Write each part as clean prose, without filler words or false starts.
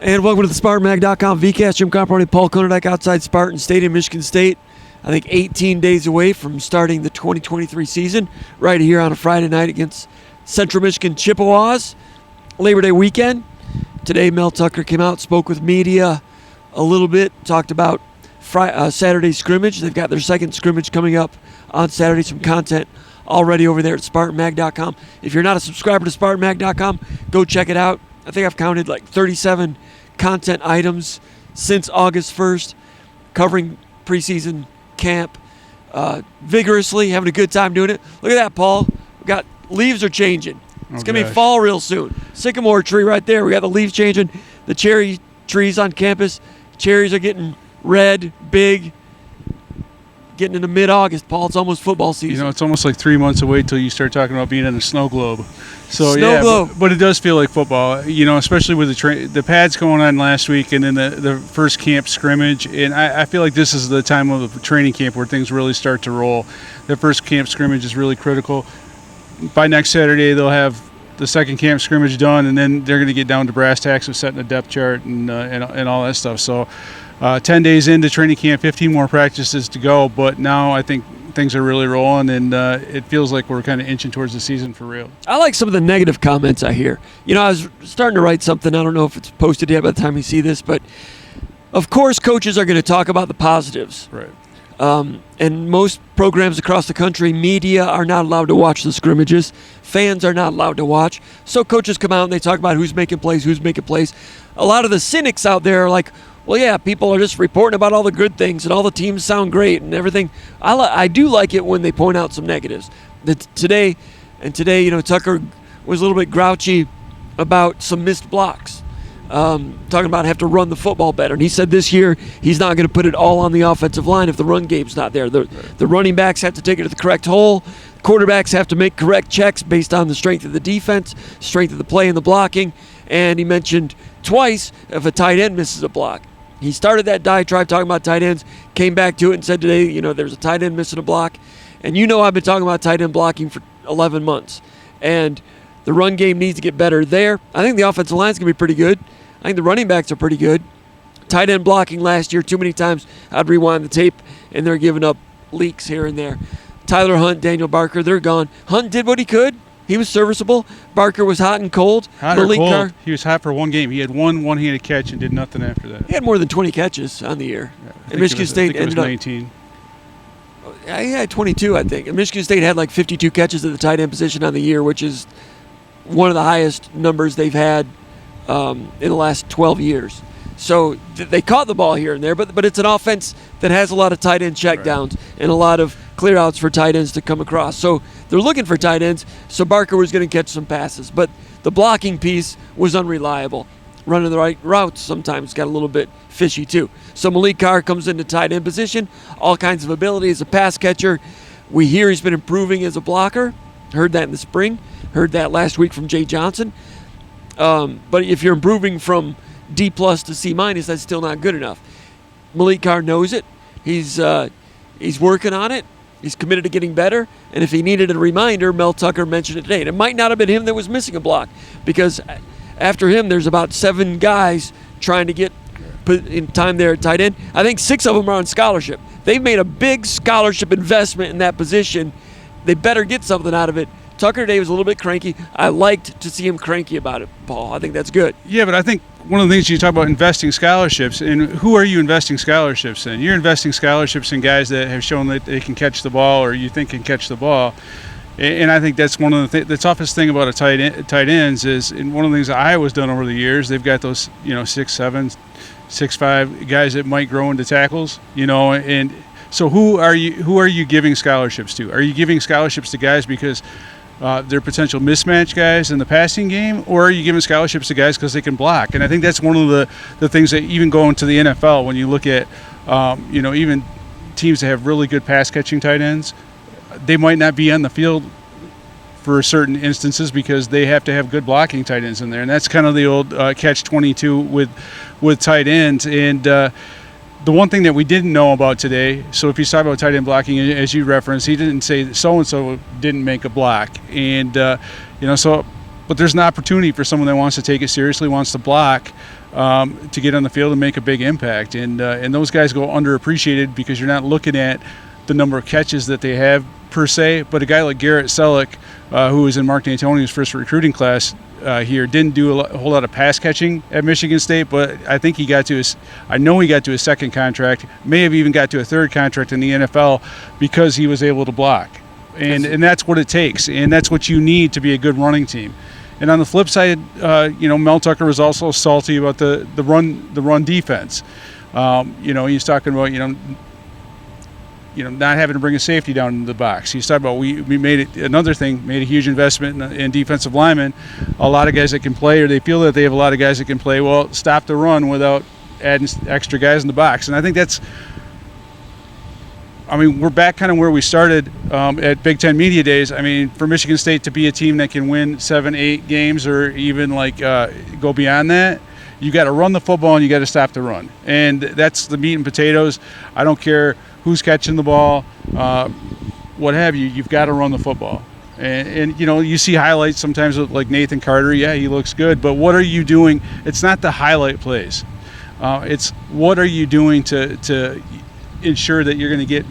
And welcome to the SpartanMag.com VCast. Jim Comparoni, Paul Konyndyk outside Spartan Stadium, Michigan State. I think 18 days away from starting the 2023 season, right here on a Friday night against Central Michigan Chippewas. Labor Day weekend. Today, Mel Tucker came out, spoke with media a little bit, talked about Saturday's scrimmage. They've got their second scrimmage coming up on Saturday. Some content already over there at SpartanMag.com. If you're not a subscriber to SpartanMag.com, go check it out. I think I've counted like 37 content items since August 1st, covering preseason camp vigorously, having a good time doing it. Look at that, Paul. We got leaves are changing. It's going to be fall real soon. Sycamore tree right there. We got the leaves changing. The cherry trees on campus. Cherries are getting red, big. Getting into mid-August, Paul. It's almost football season. You know, it's almost like 3 months away till you start talking about being in a snow globe. So snow globe. But it does feel like football. You know, especially with the pads going on last week, and then the first camp scrimmage. And I feel like this is the time of the training camp where things really start to roll. The first camp scrimmage is really critical. By next Saturday, they'll have the second camp scrimmage done, and then they're going to get down to brass tacks of setting a depth chart and all that stuff. So 10 days into training camp, 15 more practices to go, but now I think things are really rolling, and it feels like we're kind of inching towards the season for real. I like some of the negative comments I hear. You know, I was starting to write something. I don't know if it's posted yet by the time you see this, but of course coaches are going to talk about the positives. Right. And most programs across the country, media are not allowed to watch the scrimmages. Fans are not allowed to watch. So coaches come out and they talk about who's making plays. A lot of the cynics out there are like, well, yeah, people are just reporting about all the good things and all the teams sound great and everything. I do like it when they point out some negatives. Today, you know, Tucker was a little bit grouchy about some missed blocks, talking about have to run the football better. And he said this year he's not going to put it all on the offensive line if the run game's not there. The running backs have to take it to the correct hole. Quarterbacks have to make correct checks based on the strength of the defense, strength of the play and the blocking. And he mentioned twice if a tight end misses a block. He started that diatribe talking about tight ends, came back to it and said today, you know, there's a tight end missing a block. And you know I've been talking about tight end blocking for 11 months. And the run game needs to get better there. I think the offensive line's going to be pretty good. I think the running backs are pretty good. Tight end blocking last year, too many times I'd rewind the tape, and they're giving up leaks here and there. Tyler Hunt, Daniel Barker, they're gone. Hunt did what he could. He was serviceable. Barker was hot and cold. Malik Carter, he was hot for one game. He had one one-handed catch and did nothing after that. He had more than 20 catches on the year. Yeah, and Michigan State ended up 19. He had 22, I think. And Michigan State had like 52 catches at the tight end position on the year, which is one of the highest numbers they've had in the last 12 years. So they caught the ball here and there, but it's an offense that has a lot of tight end checkdowns and a lot of clear outs for tight ends to come across. So they're looking for tight ends, so Barker was going to catch some passes. But the blocking piece was unreliable. Running the right routes sometimes got a little bit fishy too. So Malik Carter comes into tight end position, all kinds of ability as a pass catcher. We hear he's been improving as a blocker. Heard that in the spring. Heard that last week from Jay Johnson. But if you're improving from D+ to C-, that's still not good enough. Malik Carter knows it. He's working on it. He's committed to getting better. And if he needed a reminder, Mel Tucker mentioned it today. And it might not have been him that was missing a block, because after him, there's about 7 guys trying to get put in time there at tight end. I think 6 of them are on scholarship. They've made a big scholarship investment in that position. They better get something out of it. Tucker today was a little bit cranky. I liked to see him cranky about it, Paul. I think that's good. Yeah, but I think one of the things you talk about investing scholarships, and who are you investing scholarships in? You're investing scholarships in guys that have shown that they can catch the ball, or you think can catch the ball. And I think that's one of the toughest thing about a tight ends is, and one of the things that Iowa's done over the years, they've got those 6'7", 6'5" guys that might grow into tackles, and so who are you giving scholarships to? Are you giving scholarships to guys because they're potential mismatch guys in the passing game, or are you giving scholarships to guys because they can block? And I think that's one of the things that even go into the NFL, when you look at even teams that have really good pass catching tight ends, they might not be on the field for certain instances because they have to have good blocking tight ends in there, and that's kind of the old catch-22 with tight ends. And the one thing that we didn't know about today, so if he's talking about tight end blocking, as you referenced, he didn't say that so-and-so didn't make a block. And, but there's an opportunity for someone that wants to take it seriously, wants to block. to get on the field and make a big impact. And those guys go underappreciated because you're not looking at the number of catches that they have per se. But a guy like Garrett Selleck, who was in Mark D'Antonio's first recruiting class here, didn't do a whole lot of pass catching at Michigan State, but I think he got to his second contract, may have even got to a third contract in the NFL because he was able to block. And that's what it takes, and that's what you need to be a good running team. And on the flip side, Mel Tucker was also salty about the run defense. He's talking about not having to bring a safety down into the box. He's talking about we made a huge investment in defensive linemen, a lot of guys that can play, or they feel that they have a lot of guys that can play. Well, stop the run without adding extra guys in the box, and I think we're back kind of where we started at Big Ten Media Days. I mean, for Michigan State to be a team that can win 7-8 games or even go beyond that, you got to run the football and you got to stop the run. And that's the meat and potatoes. I don't care who's catching the ball, what have you. You've got to run the football. And you see highlights sometimes with like Nathan Carter. Yeah, he looks good. But what are you doing? It's not the highlight plays. It's what are you doing to ensure that you're going to get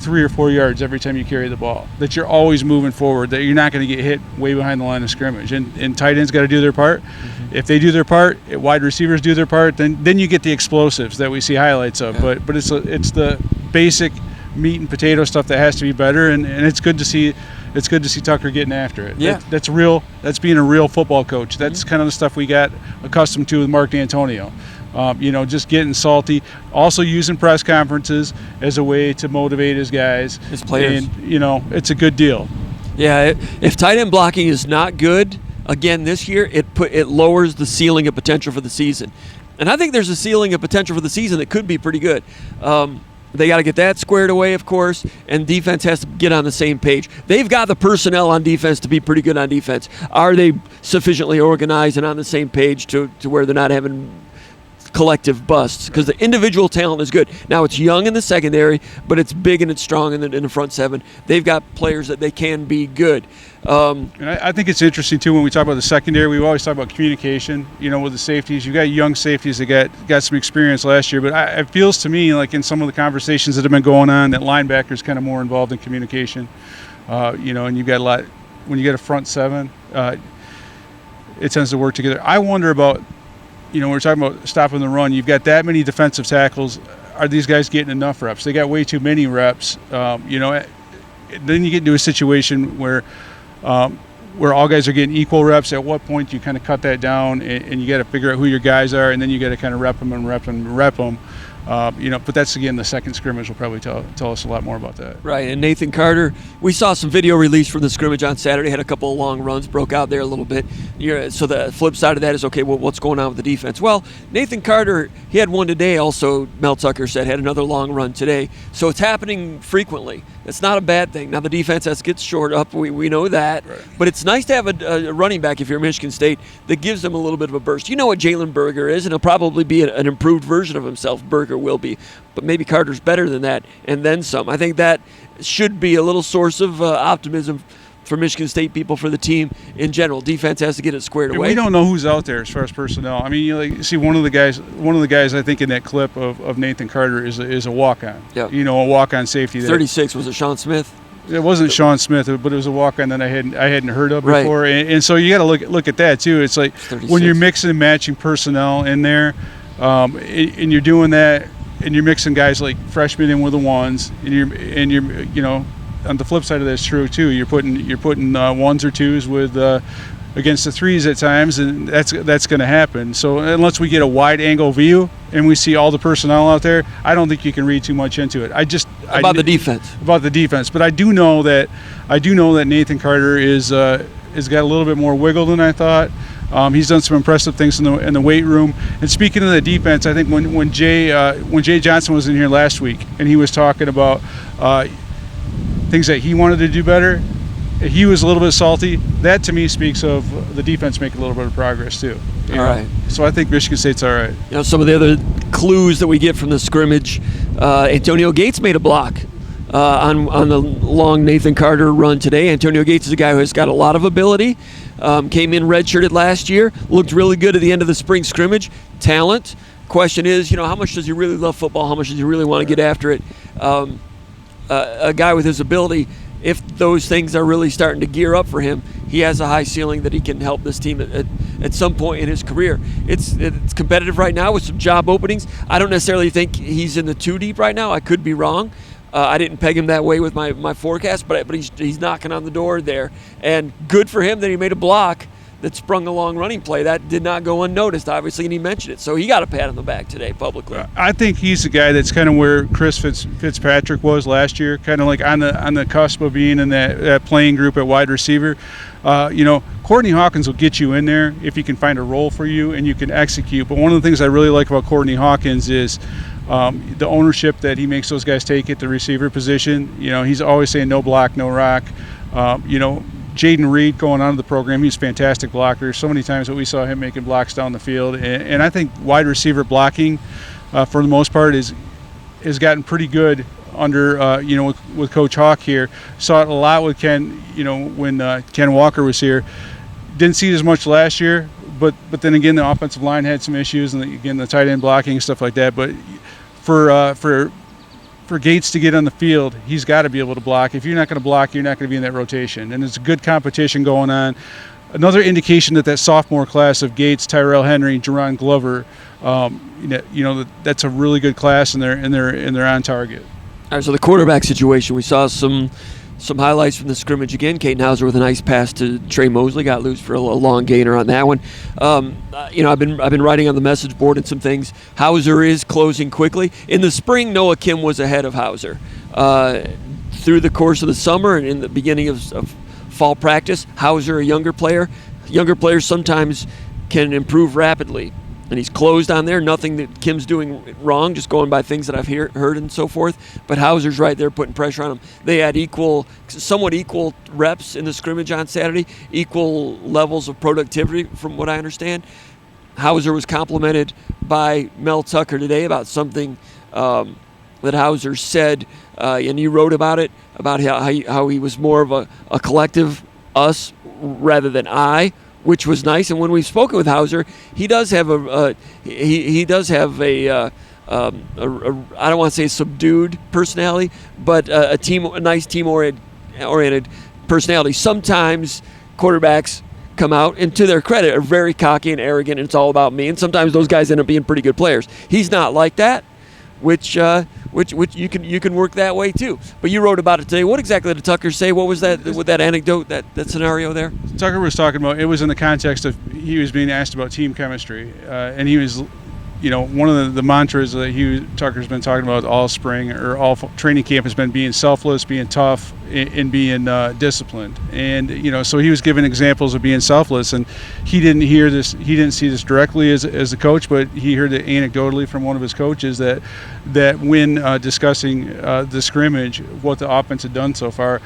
3 or 4 yards every time you carry the ball, that you're always moving forward, that you're not going to get hit way behind the line of scrimmage. And tight ends got to do their part. Mm-hmm. If they do their part, wide receivers do their part, then you get the explosives that we see highlights of. Yeah. But it's the basic meat and potato stuff that has to be better, and it's good to see. It's good to see Tucker getting after it. Yeah. That's real. That's being a real football coach. That's kind of the stuff we got accustomed to with Mark D'Antonio. Just getting salty. Also using press conferences as a way to motivate his guys. His players. And, it's a good deal. Yeah, if tight end blocking is not good, again, this year, it lowers the ceiling of potential for the season. And I think there's a ceiling of potential for the season that could be pretty good. They got to get that squared away, of course, and defense has to get on the same page. They've got the personnel on defense to be pretty good on defense. Are they sufficiently organized and on the same page to where they're not having collective busts? Because the individual talent is good. Now, it's young in the secondary, but it's big and it's strong in the front seven. They've got players that they can be good. And I think it's interesting, too, when we talk about the secondary, we always talk about communication, with the safeties. You've got young safeties that got some experience last year, but it feels to me like in some of the conversations that have been going on that linebackers kind of more involved in communication, and you've got a lot, when you get a front seven, it tends to work together. I wonder about, we're talking about stopping the run. You've got that many defensive tackles. Are these guys getting enough reps? They got way too many reps. Then you get into a situation where all guys are getting equal reps. At what point do you kind of cut that down, and you got to figure out who your guys are, and then you got to kind of rep them and rep them and rep them. But that's, again, the second scrimmage will probably tell us a lot more about that. Right, and Nathan Carter, we saw some video release from the scrimmage on Saturday, had a couple of long runs, broke out there a little bit. So the flip side of that is, okay, well, what's going on with the defense? Well, Nathan Carter, he had one today also, Mel Tucker said, had another long run today. So it's happening frequently. It's not a bad thing. Now, the defense has to get short up. We know that. Right. But it's nice to have a running back, if you're Michigan State, that gives them a little bit of a burst. You know what Jalen Berger is, and he'll probably be an improved version of himself. Berger will be. But maybe Carter's better than that, and then some. I think that should be a little source of optimism for Michigan State people, for the team in general. Defense has to get it squared away. We don't know who's out there as far as personnel. I mean, you see one of the guys I think in that clip of Nathan Carter is a walk-on. Yeah. A walk-on safety. 36, was it Sean Smith? It wasn't Sean Smith, but it was a walk-on that I hadn't heard of before. Right. And so you got to look at that too. It's like 36. When you're mixing and matching personnel in there, and you're doing that, and you're mixing guys like freshmen in with the ones, and you're on the flip side of that's true too. You're putting ones or twos with against the threes at times, and that's going to happen. So unless we get a wide angle view and we see all the personnel out there, I don't think you can read too much into it. About the defense. But I do know that Nathan Carter is got a little bit more wiggle than I thought. He's done some impressive things in the weight room. And speaking of the defense, I think when Jay Johnson was in here last week and he was talking about things that he wanted to do better, he was a little bit salty. That to me speaks of the defense making a little bit of progress too. All right. So I think Michigan State's all right. Some of the other clues that we get from the scrimmage, Antonio Gates made a block on the long Nathan Carter run today. Antonio Gates is a guy who has got a lot of ability. came in redshirted last year, looked really good at the end of the spring scrimmage. Talent. Question is, how much does he really love football? How much does he really want to get after it? A guy with his ability, if those things are really starting to gear up for him, he has a high ceiling that he can help this team at some point in his career. It's competitive right now with some job openings. I don't necessarily think he's in the too deep right now. I could be wrong. I didn't peg him that way with my forecast, but he's knocking on the door there. And good for him that he made a block that sprung a long running play. That did not go unnoticed, obviously, and he mentioned it. So he got a pat on the back today publicly. I think he's the guy that's kind of where Chris Fitzpatrick was last year, kind of like on the cusp of being in that playing group at wide receiver. Courtney Hawkins will get you in there if he can find a role for you and you can execute. But one of the things I really like about Courtney Hawkins is the ownership that he makes those guys take at the receiver position. He's always saying no block, no rock. Jaden Reed going on to the program, he's a fantastic blocker. So many times that we saw him making blocks down the field. And I think wide receiver blocking, for the most part, has gotten pretty good under, with Coach Hawk here. Saw it a lot with Ken, when Ken Walker was here. Didn't see it as much last year, but then again, the offensive line had some issues, and again, the tight end blocking and stuff like that. But for Gates to get on the field, he's got to be able to block. If you're not going to block, you're not going to be in that rotation. And it's a good competition going on. Another indication that sophomore class of Gates, Tyrell Henry, Jerron Glover, that's a really good class, and they're on target. All right, so the quarterback situation, we saw some highlights from the scrimmage again. Caden Hauser with a nice pass to Trey Mosley, got loose for a long gainer on that one. I've been writing on the message board and some things. Hauser is closing quickly. In the spring, Noah Kim was ahead of Hauser. Through the course of the summer and in the beginning of fall practice, Hauser, a younger player. Younger players sometimes can improve rapidly. And he's closed on there. Nothing that Kim's doing wrong, just going by things that I've heard and so forth. But Hauser's right there putting pressure on him. They had somewhat equal reps in the scrimmage on Saturday, equal levels of productivity from what I understand. Hauser was complimented by Mel Tucker today about something that Hauser said, and you wrote about it, about how he was more of a collective us rather than I, which was nice. And when we've spoken with Hauser, he does have I don't want to say a subdued personality, but a nice team-oriented personality. Sometimes quarterbacks come out, and to their credit, are very cocky and arrogant, and it's all about me. And sometimes those guys end up being pretty good players. He's not like that, which you can work that way too. But you wrote about it today. What exactly did Tucker say? What was that with that anecdote, that scenario there? Tucker was talking about, it was in the context of he was being asked about team chemistry, and he was, one of the mantras that Tucker's been talking about all spring or all training camp has been being selfless, being tough, and being disciplined. And so he was giving examples of being selfless, and he didn't see this directly as a coach, but he heard it anecdotally from one of his coaches that when discussing the scrimmage, what the offense had done so far,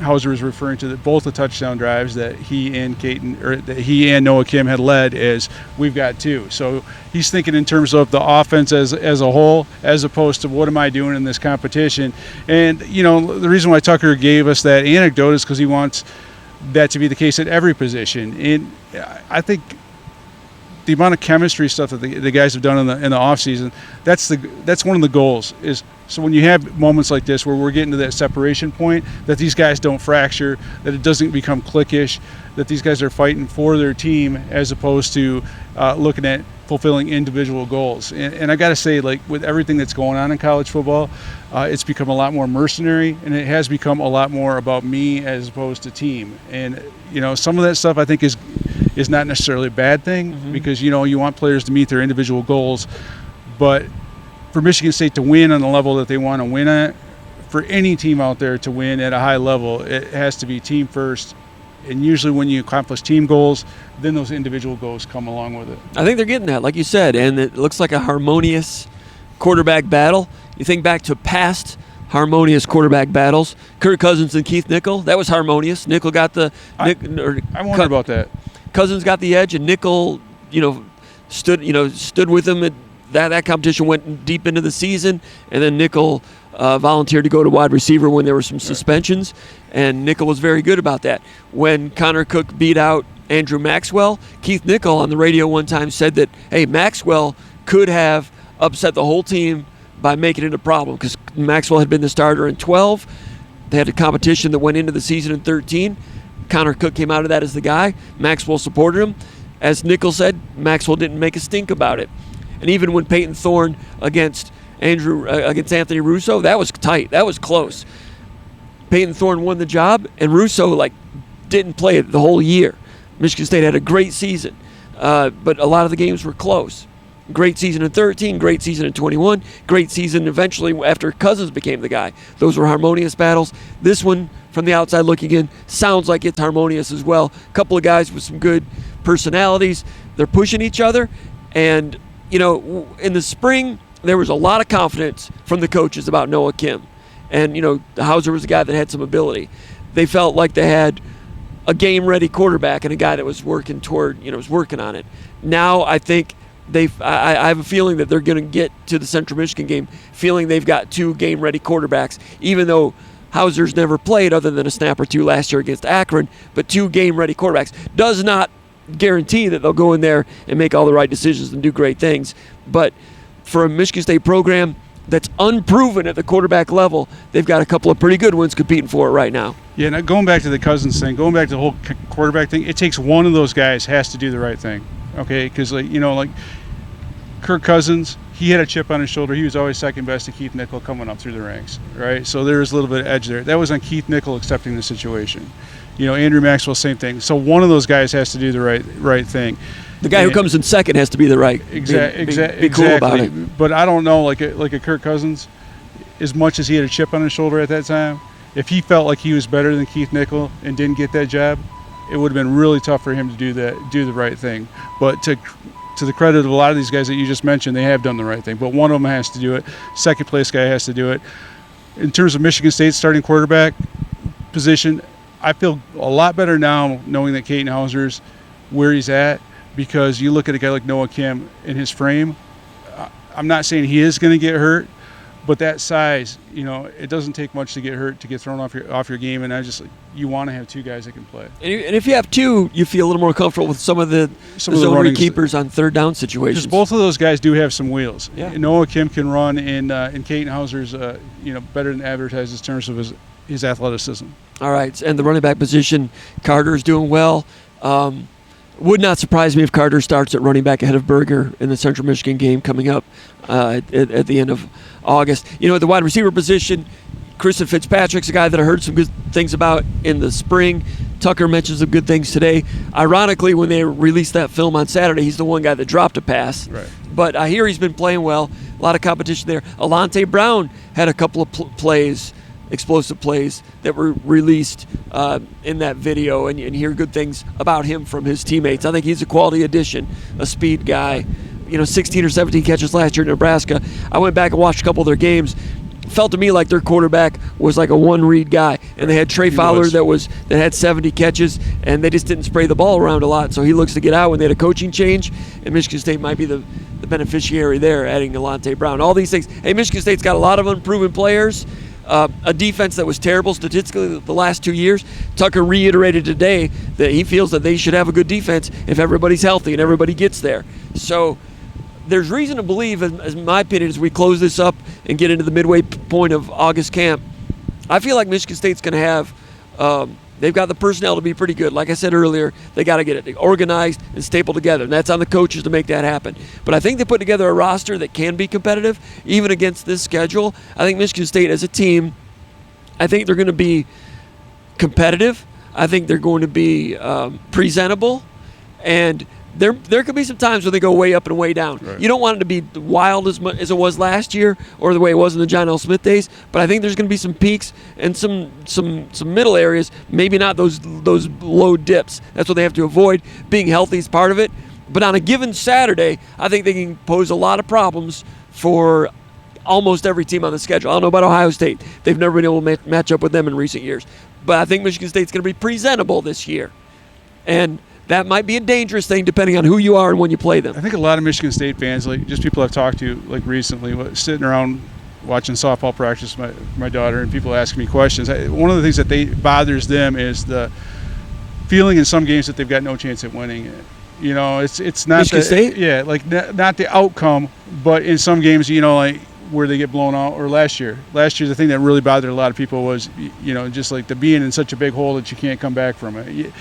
Hauser was referring to both the touchdown drives that he and Noah Kim had led as we've got two. So he's thinking in terms of the offense as a whole, as opposed to what am I doing in this competition. And the reason why Tucker gave us that anecdote is because he wants that to be the case at every position. And I think the amount of chemistry stuff that the guys have done in the off season, that's one of the goals. Is so when you have moments like this where we're getting to that separation point, that these guys don't fracture, that it doesn't become cliquish, that these guys are fighting for their team as opposed to looking at fulfilling individual goals. And I got to say, like with everything that's going on in college football, it's become a lot more mercenary, and it has become a lot more about me as opposed to team. And some of that stuff I think is not necessarily a bad thing, because you want players to meet their individual goals, but for Michigan State to win on the level that they want to win at, for any team out there to win at a high level, it has to be team first. And usually when you accomplish team goals, then those individual goals come along with it. I think they're getting that, like you said, and it looks like a harmonious quarterback battle. You think back to past harmonious quarterback battles, Kirk Cousins and Keith Nickel, that was harmonious. Nickel got I wonder about that. Cousins got the edge, and Nickel, stood with him. That competition went deep into the season, and then Nickel volunteered to go to wide receiver when there were some suspensions, and Nickel was very good about that. When Connor Cook beat out Andrew Maxwell, Keith Nickel on the radio one time said that, hey, Maxwell could have upset the whole team by making it a problem, because Maxwell had been the starter in 12. They had a competition that went into the season in 13. Connor Cook came out of that as the guy. Maxwell supported him. As Nickel said, Maxwell didn't make a stink about it. And even when Peyton Thorne against Anthony Russo, that was tight. That was close. Peyton Thorne won the job, and Russo didn't play it the whole year. Michigan State had a great season, but a lot of the games were close. Great season in 13, great season in 21, great season eventually after Cousins became the guy. Those were harmonious battles. This one, from the outside looking in, sounds like it's harmonious as well. A couple of guys with some good personalities. They're pushing each other. And, in the spring, there was a lot of confidence from the coaches about Noah Kim. And, Hauser was a guy that had some ability. They felt like they had a game-ready quarterback and a guy that was working on it. Now I think I have a feeling that they're going to get to the Central Michigan game feeling they've got two game-ready quarterbacks, even though Hauser's never played other than a snap or two last year against Akron, but two game-ready quarterbacks does not guarantee that they'll go in there and make all the right decisions and do great things. But for a Michigan State program that's unproven at the quarterback level, they've got a couple of pretty good ones competing for it right now. Yeah, now going back to the Cousins thing, going back to the whole quarterback thing, it takes one of those guys has to do the right thing, okay? Because, Kirk Cousins, he had a chip on his shoulder. He was always second best to Keith Nickel coming up through the ranks, right? So there was a little bit of edge there. That was on Keith Nickel accepting the situation. Andrew Maxwell, same thing. So one of those guys has to do the right thing. The guy who comes in second has to be the right. Exactly. Be cool about it. But I don't know, like a Kirk Cousins, as much as he had a chip on his shoulder at that time, if he felt like he was better than Keith Nickel and didn't get that job, it would have been really tough for him to do the right thing. But to the credit of a lot of these guys that you just mentioned, they have done the right thing. But one of them has to do it. Second place guy has to do it. In terms of Michigan State's starting quarterback position, I feel a lot better now knowing that Katin Hauser's where he's at, because you look at a guy like Noah Kim in his frame. I'm not saying he is going to get hurt, but that size, it doesn't take much to get hurt, to get thrown off your game. And you want to have two guys that can play. And if you have two, you feel a little more comfortable with some of the zone keepers on third down situations. Because both of those guys do have some wheels. Yeah. Noah Kim can run, and Katin Hauser's better than advertised in terms of his athleticism. All right, and the running back position, Carter's doing well. Would not surprise me if Carter starts at running back ahead of Berger in the Central Michigan game coming up at the end of August. At the wide receiver position, Christian Fitzpatrick's a guy that I heard some good things about in the spring. Tucker mentions some good things today. Ironically, when they released that film on Saturday, he's the one guy that dropped a pass. Right. But I hear he's been playing well. A lot of competition there. Allante Brown had a couple of explosive plays that were released in that video, and hear good things about him from his teammates. I think he's a quality addition, a speed guy. 16 or 17 catches last year in Nebraska. I went back and watched a couple of their games. Felt to me like their quarterback was like a one-read guy, and they had Trey Fowler that had 70 catches, and they just didn't spray the ball around a lot. So he looks to get out when they had a coaching change, and Michigan State might be the beneficiary there, adding Allante Brown. All these things. Hey, Michigan State's got a lot of unproven players. A defense that was terrible statistically the last 2 years. Tucker reiterated today that he feels that they should have a good defense if everybody's healthy and everybody gets there. So there's reason to believe, in my opinion, as we close this up and get into the midway point of August camp, I feel like Michigan State's going to have they've got the personnel to be pretty good. Like I said earlier, they got to get it organized and stapled together, and that's on the coaches to make that happen. But I think they put together a roster that can be competitive, even against this schedule. I think Michigan State as a team, I think they're going to be competitive. I think they're going to be presentable, and there could be some times where they go way up and way down. Right. You don't want it to be wild as much as it was last year or the way it was in the John L. Smith days, but I think there's going to be some peaks and some middle areas, maybe not those low dips. That's what they have to avoid. Being healthy is part of it. But on a given Saturday, I think they can pose a lot of problems for almost every team on the schedule. I don't know about Ohio State. They've never been able to match up with them in recent years. But I think Michigan State's going to be presentable this year. And that might be a dangerous thing depending on who you are and when you play them. I think a lot of Michigan State fans, just people I've talked to recently, sitting around watching softball practice with my daughter, and people ask me questions. One of the things that bothers them is the feeling in some games that they've got no chance at winning it. You know, it's not Michigan State? Yeah, like not the outcome, but in some games, you know, like where they get blown out. Or last year, the thing that really bothered a lot of people was, you know, just like the being in such a big hole that you can't come back from it.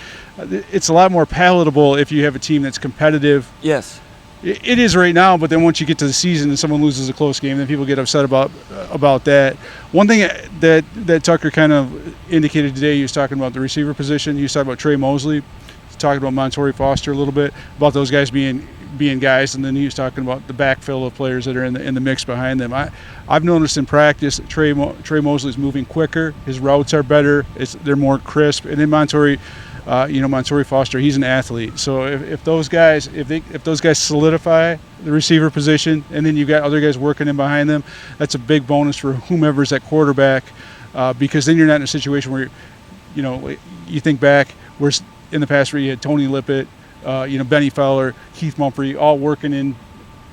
It's a lot more palatable if you have a team that's competitive. Yes. It is right now, but then once you get to the season and someone loses a close game, then people get upset about that. One thing that Tucker kind of indicated today, he was talking about the receiver position. He was talking about Trey Mosley. He's talking about Montorie Foster a little bit, about those guys being guys, and then he was talking about the backfill of players that are in the mix behind them. I've noticed in practice that Trey Mosley's moving quicker. His routes are better. They're more crisp. And then Montorie Foster, he's an athlete. So if those guys solidify the receiver position, and then you've got other guys working in behind them, that's a big bonus for whomever's at quarterback, because then you're not in a situation where, you know, you think back where in the past where you had Tony Lippett, Benny Fowler, Keith Mumphrey, all working in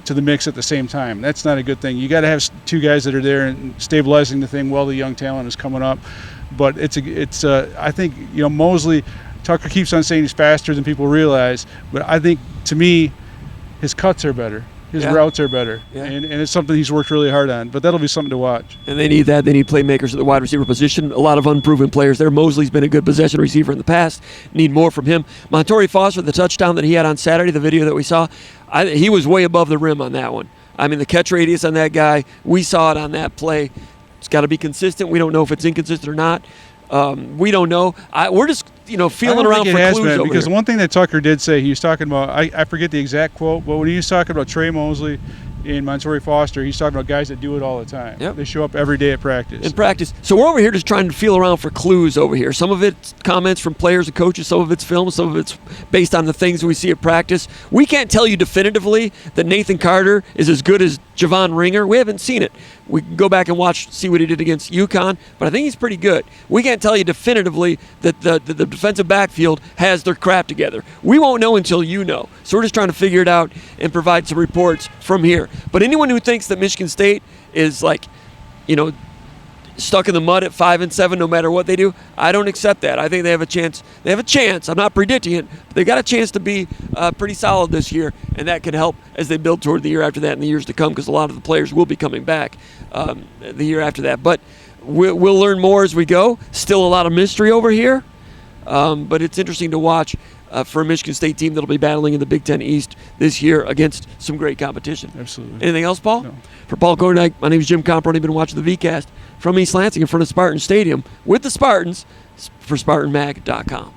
to the mix at the same time. That's not a good thing. You got to have two guys that are there and stabilizing the thing while the young talent is coming up. But I think, you know, Mosley, Tucker keeps on saying he's faster than people realize, but I think, to me, his cuts are better. His routes are better, and it's something he's worked really hard on. But that'll be something to watch. And they need that. They need playmakers at the wide receiver position. A lot of unproven players there. Mosley's been a good possession receiver in the past. Need more from him. Montorie Foster, the touchdown that he had on Saturday, the video that we saw, he was way above the rim on that one. I mean, the catch radius on that guy, we saw it on that play. It's got to be consistent. We don't know if it's inconsistent or not. We don't know. We're just, feeling around for clues over because here. One thing that Tucker did say, he was talking about, I forget the exact quote, but when he was talking about Trey Mosley and Montorie Foster, he's talking about guys that do it all the time. Yep. They show up every day at practice. In practice. So we're over here just trying to feel around for clues over here. Some of it's comments from players and coaches, some of it's film, some of it's based on the things we see at practice. We can't tell you definitively that Nathan Carter is as good as Javon Ringer. We haven't seen it. We can go back and see what he did against UConn, but I think he's pretty good. We can't tell you definitively that the defensive backfield has their crap together. We won't know until you know. So we're just trying to figure it out and provide some reports from here. But anyone who thinks that Michigan State is stuck in the mud at 5-7 no matter what they do, I don't accept that. I think they have a chance. They have a chance. I'm not predicting it, but they got a chance to be pretty solid this year, and that could help as they build toward the year after that and the years to come, because a lot of the players will be coming back the year after that. But we'll learn more as we go. Still a lot of mystery over here, but it's interesting to watch for a Michigan State team that'll be battling in the Big Ten East this year against some great competition. Absolutely. Anything else, Paul? No. For Paul Konyndyk, my name is Jim Comparoni. Been watching the VCast from East Lansing in front of Spartan Stadium with the Spartans for SpartanMag.com.